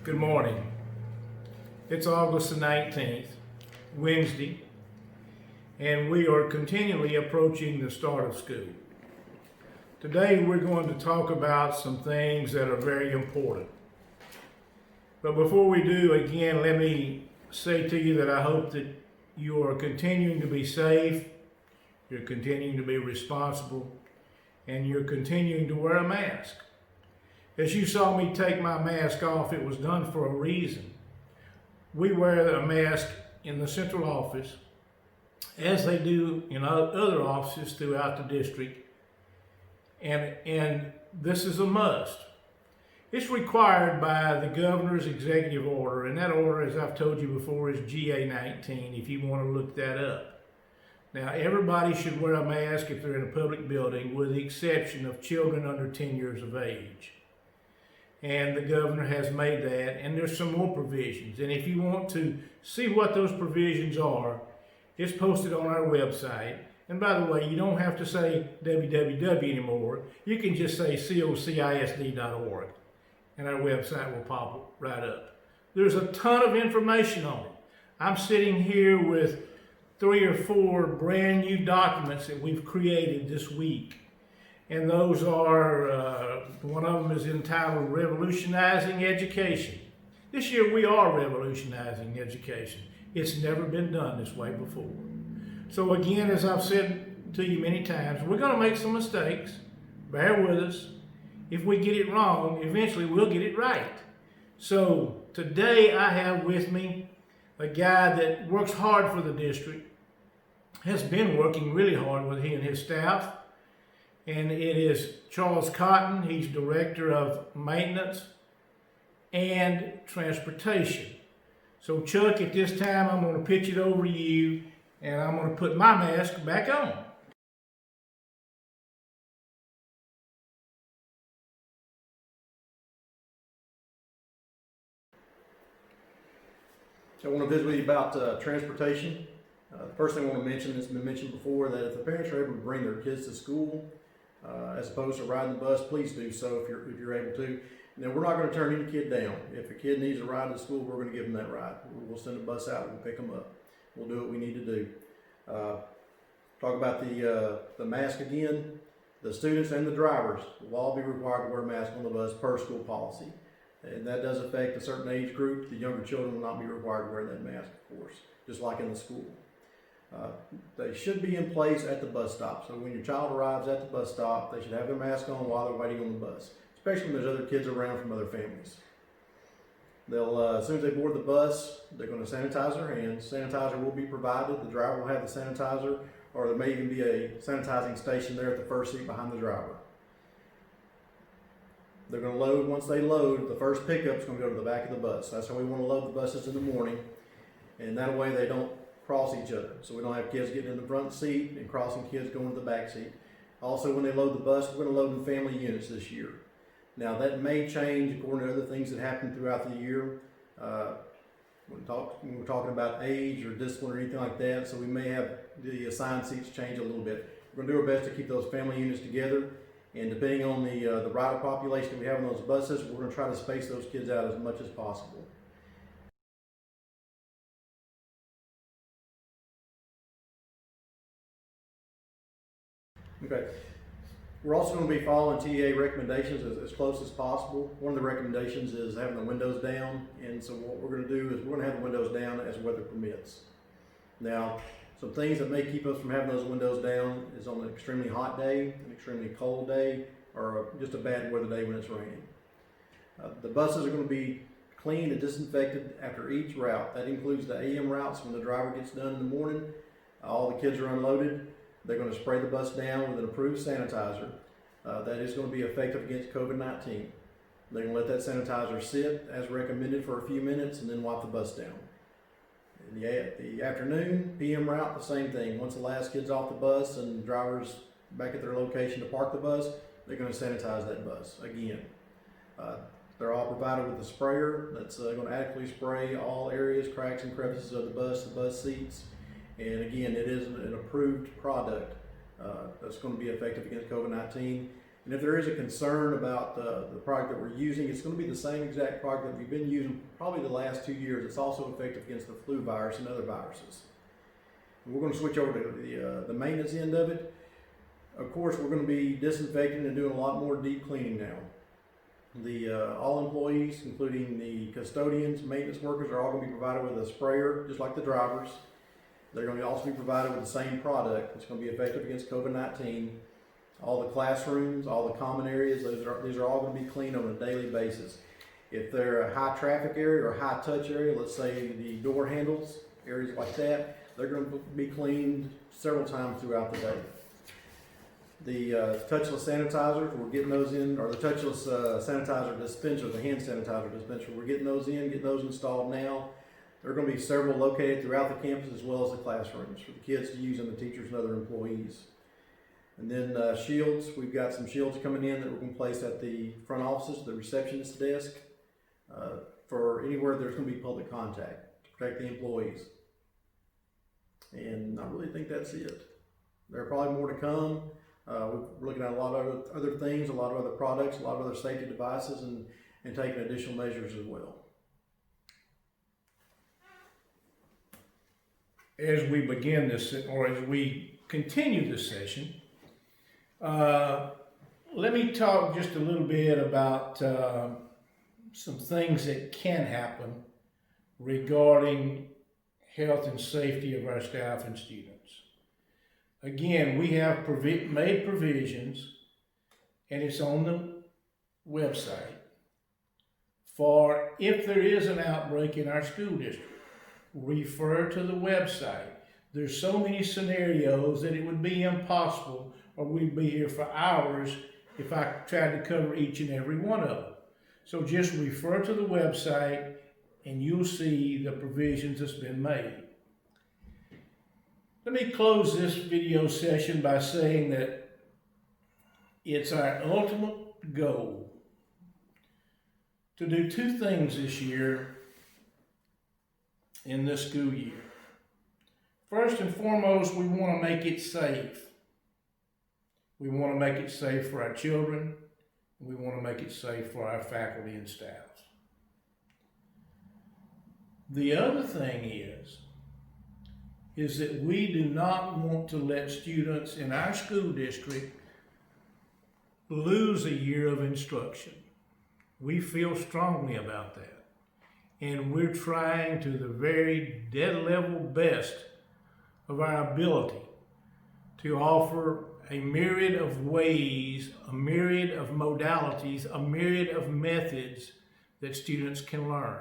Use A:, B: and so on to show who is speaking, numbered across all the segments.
A: Good morning. It's August the 19th, Wednesday, and we are continually approaching the start of school. Today we're going to talk about some things that are very important. But before we do, again, let me say to you that I hope that you are continuing to be safe, you're continuing to be responsible, and you're continuing to wear a mask. As you saw me take my mask off, it was done for a reason. We wear a mask in the central office, as they do in other offices throughout the district, and this is a must. It's required by the governor's executive order, and that order, as I've told you before, is GA 19, if you want to look that up. Now, everybody should wear a mask if they're in a public building, with the exception of children under 10 years of age. And the governor has made that, and there's some more provisions. And if you want to see what those provisions are, it's posted on our website. And by the way, you don't have to say www anymore. You can just say COCISD.org, and our website will pop right up. There's a ton of information on it. I'm sitting here with 3 or 4 brand new documents that we've created this week. And those are, one of them is entitled Revolutionizing Education. This year we are revolutionizing education. It's never been done this way before. So again, as I've said to you many times, we're going to make some mistakes. Bear with us. If we get it wrong, eventually we'll get it right. So today I have with me a guy that works hard for the district, has been working really hard with he and his staff. And it is Charles Cotton. He's Director of Maintenance and Transportation. So Chuck, at this time, I'm going to pitch it over to you, and I'm going to put my mask back on.
B: I want to visit with you about transportation. The first thing I want to mention, that's been mentioned before, that if the parents are able to bring their kids to school, as opposed to riding the bus, please do so if you're able to. Now, we're not going to turn any kid down. If a kid needs a ride to school, we're going to give them that ride. We'll send a bus out, we'll pick them up. We'll do what we need to do. Talk about the mask again. The students and the drivers will all be required to wear a mask on the bus per school policy. And that does affect a certain age group. The younger children will not be required to wear that mask, of course, just like in the school. They should be in place at the bus stop. So when your child arrives at the bus stop, they should have their mask on while they're waiting on the bus, especially when there's other kids around from other families. They'll, as soon as they board the bus, they're going to sanitize their hands. Sanitizer will be provided. The driver will have the sanitizer, or there may even be a sanitizing station there at the first seat behind the driver. They're going to load. Once they load, the first pickup is going to go to the back of the bus. That's how we want to load the buses in the morning, and that way they don't cross each other. So we don't have kids getting in the front seat and crossing kids going to the back seat. Also, when they load the bus, we're going to load in family units this year. Now, that may change according to other things that happen throughout the year. When we're talking about age or discipline or anything like that, so we may have the assigned seats change a little bit. We're going to do our best to keep those family units together, and depending on the rider population that we have on those buses, we're going to try to space those kids out as much as possible. Okay, we're also going to be following TEA recommendations as close as possible. One of the recommendations is having the windows down, and so what we're going to do is we're going to have the windows down as weather permits. Now, some things that may keep us from having those windows down is on an extremely hot day, an extremely cold day, or just a bad weather day when it's raining. The buses are going to be cleaned and disinfected after each route. That includes the AM routes when the driver gets done in the morning. All the kids are unloaded. They're going to spray the bus down with an approved sanitizer that is going to be effective against COVID-19. They're going to let that sanitizer sit as recommended for a few minutes and then wipe the bus down. In the afternoon, PM route, the same thing. Once the last kid's off the bus and the driver's back at their location to park the bus, they're going to sanitize that bus again. They're all provided with a sprayer that's going to adequately spray all areas, cracks and crevices of the bus seats. And again, it is an approved product that's going to be effective against COVID-19. And if there is a concern about the product that we're using, it's going to be the same exact product that we've been using probably the last 2 years. It's also effective against the flu virus and other viruses. And we're going to switch over to the maintenance end of it. Of course, we're going to be disinfecting and doing a lot more deep cleaning now. All employees, including the custodians, maintenance workers, are all going to be provided with a sprayer, just like the drivers. They're going to also be provided with the same product. It's going to be effective against COVID-19. All the classrooms, all the common areas, these are all going to be cleaned on a daily basis. If they're a high traffic area or a high touch area, let's say the door handles, areas like that, they're going to be cleaned several times throughout the day. The touchless sanitizers, we're getting those in, or the touchless sanitizer dispenser, the hand sanitizer dispenser, we're getting those installed now. There are going to be several located throughout the campus as well as the classrooms for the kids to use and the teachers and other employees. And then shields, we've got some shields coming in that we're going to place at the front offices, the receptionist desk, for anywhere there's going to be public contact to protect the employees. And I really think that's it. There are probably more to come. We're looking at a lot of other things, a lot of other products, a lot of other safety devices, and taking additional measures as well.
A: As we begin this, or as we continue this session, let me talk just a little bit about some things that can happen regarding health and safety of our staff and students. Again, we have made provisions, and it's on the website, for if there is an outbreak in our school district, refer to the website. There's so many scenarios that it would be impossible, or we'd be here for hours if I tried to cover each and every one of them. So just refer to the website and you'll see the provisions that's been made. Let me close this video session by saying that it's our ultimate goal to do two things this year in this school year. First and foremost, we want to make it safe. We want to make it safe for our children, and we want to make it safe for our faculty and staff. The other thing is that we do not want to let students in our school district lose a year of instruction. We feel strongly about that. And we're trying to the very dead level best of our ability to offer a myriad of ways, a myriad of modalities, a myriad of methods that students can learn.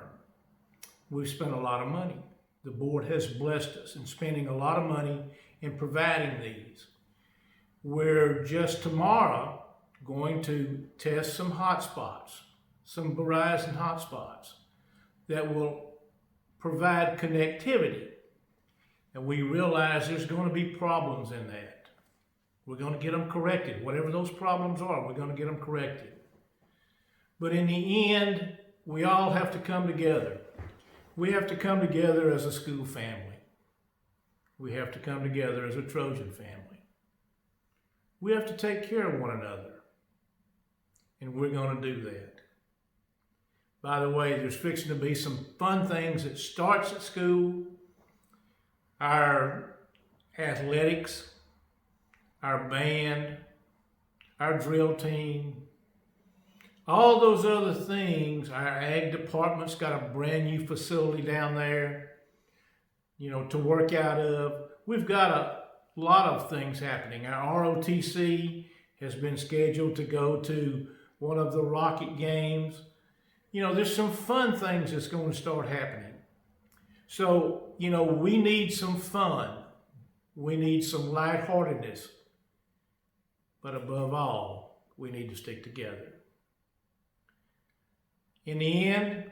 A: We've spent a lot of money. The board has blessed us in spending a lot of money in providing these. We're just tomorrow going to test some hotspots, some Verizon hotspots that will provide connectivity. And we realize there's going to be problems in that. We're going to get them corrected. Whatever those problems are, we're going to get them corrected. But in the end, we all have to come together. We have to come together as a school family. We have to come together as a Trojan family. We have to take care of one another. And we're going to do that. By the way, there's fixing to be some fun things that starts at school. Our athletics, our band, our drill team, all those other things. Our ag department's got a brand new facility down there, to work out of. We've got a lot of things happening. Our ROTC has been scheduled to go to one of the Rocket games. There's some fun things that's going to start happening. So, we need some fun. We need some lightheartedness. But above all, we need to stick together. In the end,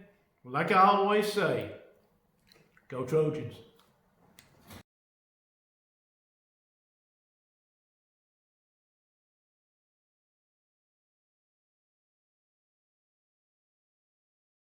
A: like I always say, go Trojans.